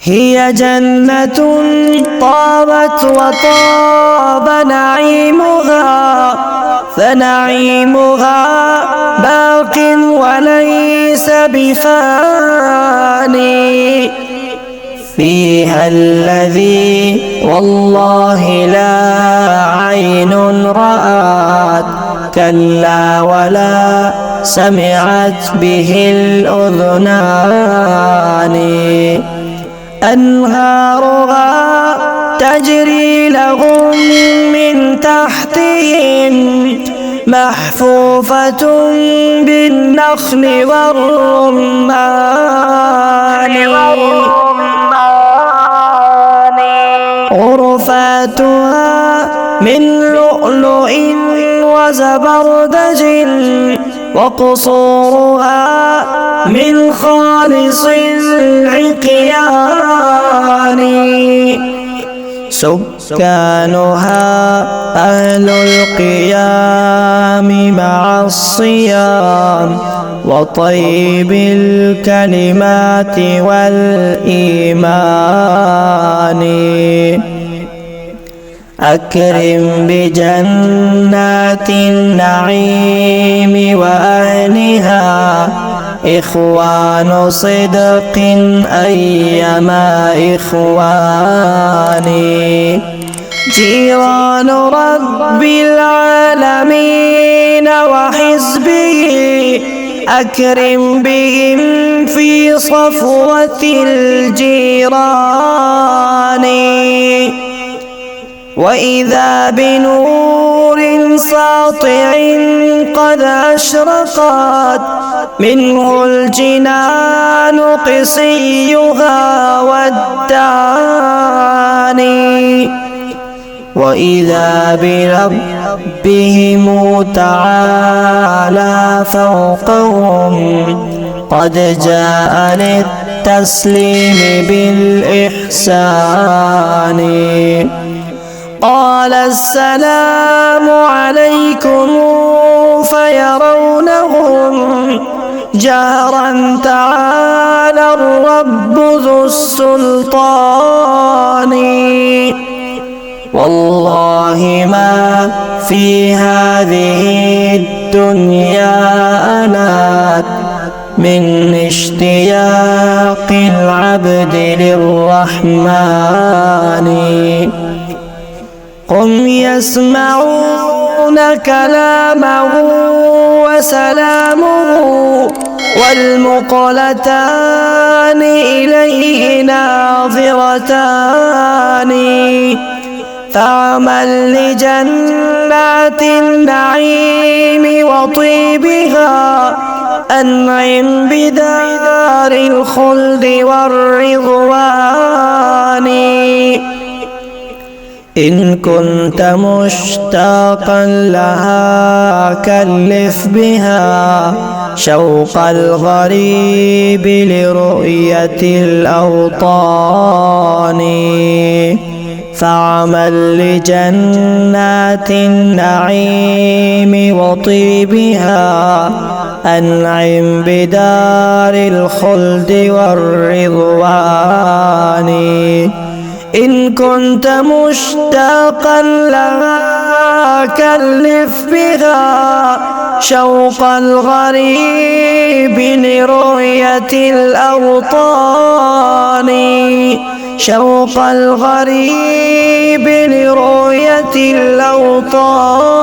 هي جنة طابت وطاب نعيمها، فنعيمها باق وليس بفاني. فيها الذي والله لا عين رأت، كلا ولا سمعت به الأذنان. أنهارها تجري لهم من تحتهم، محفوفة بالنخل والرمان. غرفاتها من لؤلؤ وزبردج، وقصورها من خالص العقيان. سكانها أهل القيام مع الصيام، وطيب الكلمات والإيمان. أكرم بجنات النعيم وأهلها، إخوان صدق أيما إخواني. جيران رب العالمين وحزبه، أكرم بهم في صفوة الجيران. وإذا بنور ساطع قد أشرقت، منه الجنان قصيها والداني. وإذا بربهم تعالى فوقهم، قد جاء للتسليم بالإحسان. قال السلام عليكم فيرونهم جهرا، تعالى الرب ذو السلطان. والله ما في هذه الدنيا أنات من اشتياق العبد للرحمن. هم يسمعون كلامه وسلامه، والمقلتان إليه ناظرتان. فاعمل لجنات النعيم وطيبها، أنعم بدار الخلد والرضوان. إن كنت مشتاقا لها كلف بها شوق الغريب لرؤية الأوطان. فاعمل لجنات النعيم وطيبها، أنعم بدار الخلد والرضوان. إن كنت مشتاقا لها كلف بها شوق الغريب لرؤية الأوطان. شوق الغريب لرؤية الأوطان.